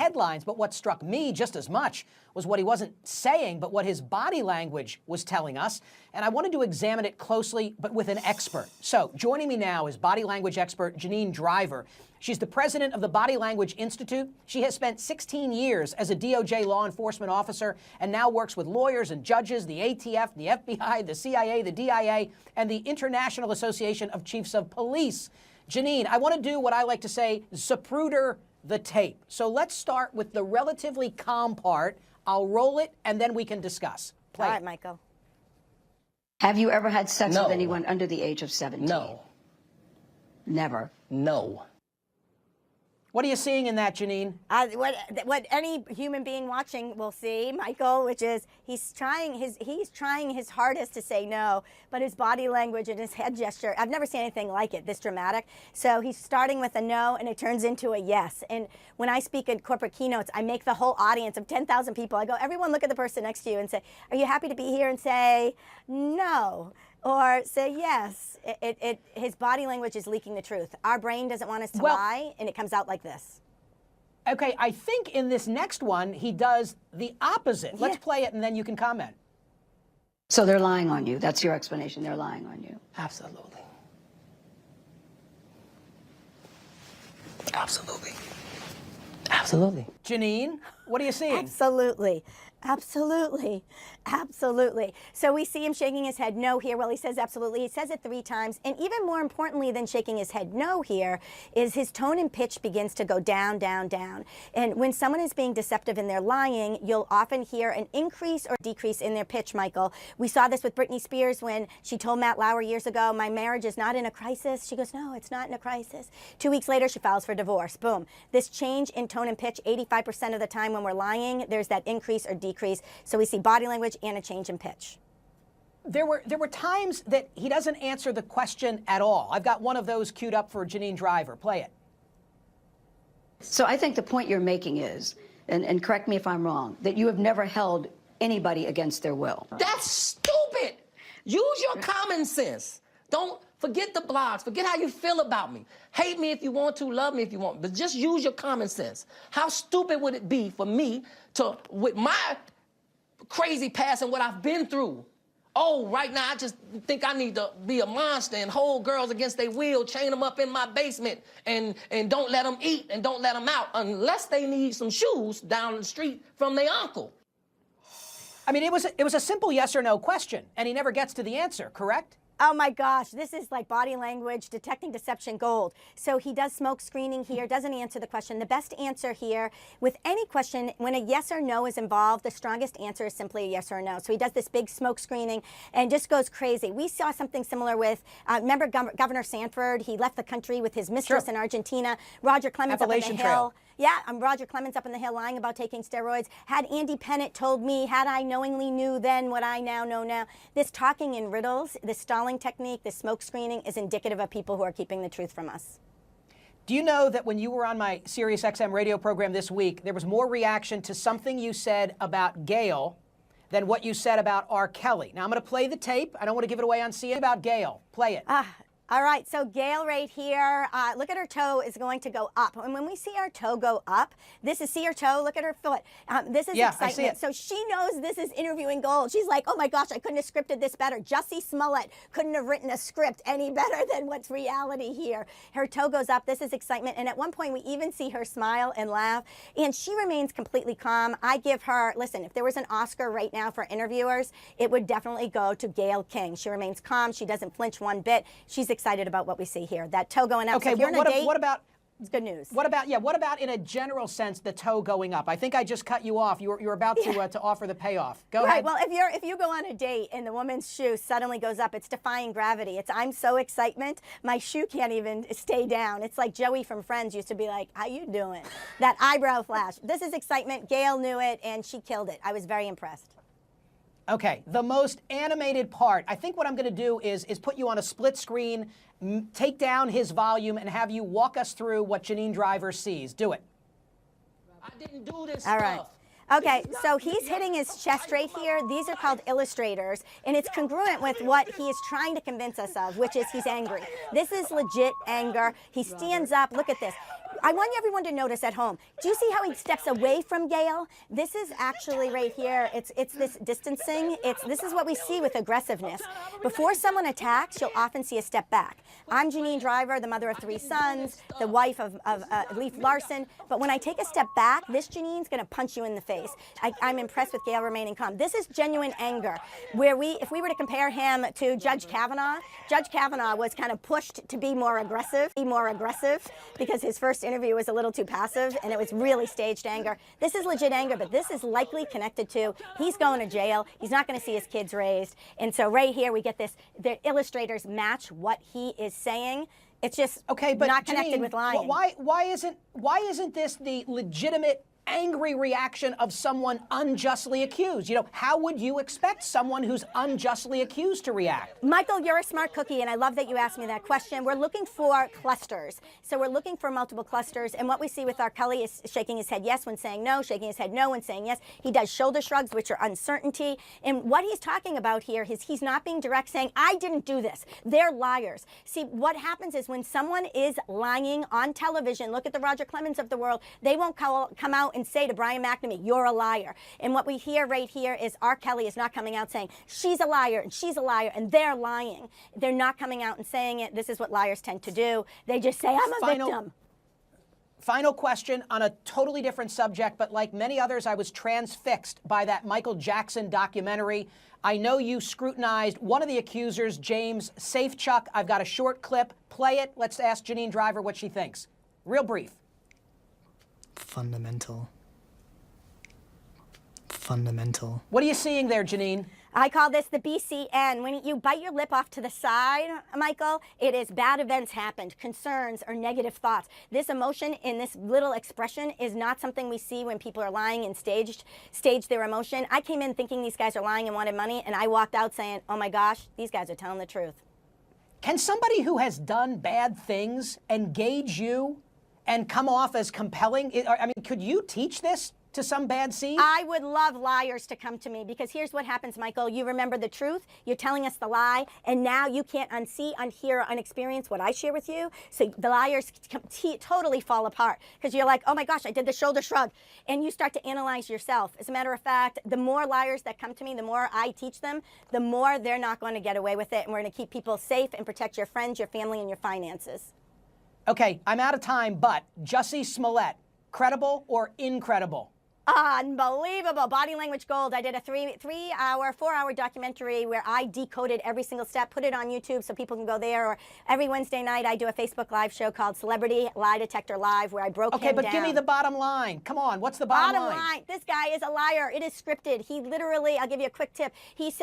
headlines, but what struck me just as much was what he wasn't saying, but what his body language was telling us. And I wanted to examine it closely, but with an expert. So joining me now is body language expert Jeannine Driver. She's the president of the Body Language Institute. She has spent 16 years as a DOJ law enforcement officer and now works with lawyers and judges, the ATF, the FBI, the CIA, the DIA, and the International Association of Chiefs of Police. Jeannine, I want to do what I like to say, Zapruder the tape. So let's start with the relatively calm part. I'll roll it, and then we can discuss. Play All right, it. Michael. Have you ever had sex No. with anyone under the age of 17? No. Never. No. What are you seeing in that, Jeannine? What any human being watching will see, Michael, which is he's trying his hardest to say no, but his body language and his head gesture, I've never seen anything like it, this dramatic. So he's starting with a no, and it turns into a yes. And when I speak at corporate keynotes, I make the whole audience of 10,000 people, I go, everyone look at the person next to you and say, are you happy to be here? And say, no. Or say yes. His body language is leaking the truth. Our brain doesn't want us to lie, and it comes out like this. Okay, I think in this next one, he does the opposite. Let's play it, and then you can comment. So they're lying on you. That's your explanation. They're lying on you. Absolutely. Absolutely. Absolutely. Jeannine, what are you seeing? Absolutely. Absolutely. Absolutely. So we see him shaking his head no here. Well, he says absolutely. He says it 3 times. And even more importantly than shaking his head no here is his tone and pitch begins to go down, down, down. And when someone is being deceptive and they're lying, you'll often hear an increase or decrease in their pitch, Michael. We saw this with Britney Spears when she told Matt Lauer years ago, my marriage is not in a crisis. She goes, no, it's not in a crisis. 2 weeks later, she files for divorce. Boom. This change in tone and pitch, 85% of the time when we're lying, there's that increase or decrease. So we see body language and a change in pitch. There were times that he doesn't answer the question at all. I've got one of those queued up for Jeannine Driver. Play it. So I think the point you're making is, and correct me if I'm wrong, that you have never held anybody against their will. That's stupid. Use your common sense. Don't forget the blogs. Forget how you feel about me. Hate me if you want to, love me if you want, but just use your common sense. How stupid would it be for me to, with my crazy past and what I've been through, oh, right now I just think I need to be a monster and hold girls against their will, chain them up in my basement, and don't let them eat and don't let them out unless they need some shoes down the street from their uncle. I mean, it was a simple yes or no question, and he never gets to the answer, correct? Oh my gosh, this is like body language, detecting deception gold. So he does smoke screening here, doesn't answer the question. The best answer here with any question, when a yes or no is involved, the strongest answer is simply a yes or no. So he does this big smoke screening and just goes crazy. We saw something similar with, remember Governor Sanford? He left the country with his mistress in Argentina. Roger Clemens up on the hill. Yeah, I'm Roger Clemens up on the hill lying about taking steroids. Had Andy Pettit told me, had I knowingly knew then what I now know now. This talking in riddles, this stalling technique, this smoke screening is indicative of people who are keeping the truth from us. Do you know that when you were on my SiriusXM radio program this week, there was more reaction to something you said about Gayle than what you said about R. Kelly? Now, I'm going to play the tape. I don't want to give it away on CNN about Gayle. Play it. All right, so Gayle right here, look at her toe is going to go up. And when we see our toe go up, this is, see her toe, look at her foot. This is excitement. I see it. So she knows this is interviewing gold. She's like, oh my gosh, I couldn't have scripted this better. Jussie Smollett couldn't have written a script any better than what's reality here. Her toe goes up, this is excitement. And at one point we even see her smile and laugh. And she remains completely calm. I give her, listen, if there was an Oscar right now for interviewers, it would definitely go to Gayle King. She remains calm, she doesn't flinch one bit. She's excited about what we see here. That toe going up. Okay, so if you're on a date, what about? It's good news. What about in a general sense the toe going up? I think I just cut you off. You're about to offer the payoff. Go ahead. Well, if you go on a date and the woman's shoe suddenly goes up, it's defying gravity. It's I'm so excitement, my shoe can't even stay down. It's like Joey from Friends used to be like, how you doing? That eyebrow flash. This is excitement. Gayle knew it and she killed it. I was very impressed. Okay, the most animated part. I think what I'm going to do is put you on a split screen, take down his volume, and have you walk us through what Jeannine Driver sees. Do it. I didn't do this All stuff. right. Okay, so he's hitting his chest right here. These are called illustrators, and it's congruent with what he is trying to convince us of, which is he's angry. This is legit anger. He stands up. Look at this. I want everyone to notice at home. Do you see how he steps away from Gail? This is actually right here. It's this distancing. This is what we see with aggressiveness. Before someone attacks, you'll often see a step back. I'm Janine Driver, the mother of 3 sons, the wife of Leif Larson. But when I take a step back, this Janine's going to punch you in the face. I'm impressed with Gail remaining calm. This is genuine anger. Where if we were to compare him to Judge Kavanaugh was kind of pushed to be more aggressive, because his first interview was a little too passive, and it was really staged anger. This is legit anger, but this is likely connected to he's going to jail. He's not going to see his kids raised. And so right here we get this. The illustrators match what he is saying. It's just okay, but not connected Janine, with lying. Why isn't this the legitimate angry reaction of someone unjustly accused? You know, how would you expect someone who's unjustly accused to react? Michael, you're a smart cookie, and I love that you asked me that question. We're looking for clusters. So we're looking for multiple clusters, and what we see with R. Kelly is shaking his head yes when saying no, shaking his head no when saying yes. He does shoulder shrugs, which are uncertainty. And what he's talking about here is he's not being direct, saying, I didn't do this. They're liars. See, what happens is when someone is lying on television, look at the Roger Clemens of the world, they won't come out and say to Brian McNamee, you're a liar. And what we hear right here is R. Kelly is not coming out saying, she's a liar, and they're lying. They're not coming out and saying it. This is what liars tend to do. They just say, I'm a victim. Final question on a totally different subject, but like many others, I was transfixed by that Michael Jackson documentary. I know you scrutinized one of the accusers, James Safechuck. I've got a short clip. Play it. Let's ask Janine Driver what she thinks. Real brief. Fundamental. What are you seeing there, Janine? I call this the BCN. When you bite your lip off to the side, Michael, it is bad events happened, concerns, or negative thoughts. This emotion in this little expression is not something we see when people are lying and stage their emotion. I came in thinking these guys are lying and wanted money, and I walked out saying, oh my gosh, these guys are telling the truth. Can somebody who has done bad things engage you and come off as compelling? I mean, could you teach this to some bad seed? I would love liars to come to me, because here's what happens, Michael. You remember the truth, you're telling us the lie, and now you can't unsee, unhear, unexperience what I share with you. So the liars totally fall apart, because you're like, oh my gosh, I did the shoulder shrug. And you start to analyze yourself. As a matter of fact, the more liars that come to me, the more I teach them, the more they're not going to get away with it. And we're going to keep people safe and protect your friends, your family, and your finances. Okay, I'm out of time, but Jussie Smollett, credible or incredible? Unbelievable. Body Language Gold. I did a 4-hour documentary where I decoded every single step, put it on YouTube so people can go there. Or every Wednesday night, I do a Facebook Live show called Celebrity Lie Detector Live, where I broke him down. Okay, but give me the bottom line. Come on, what's the bottom line? This guy is a liar. It is scripted. He literally, I'll give you a quick tip. He said,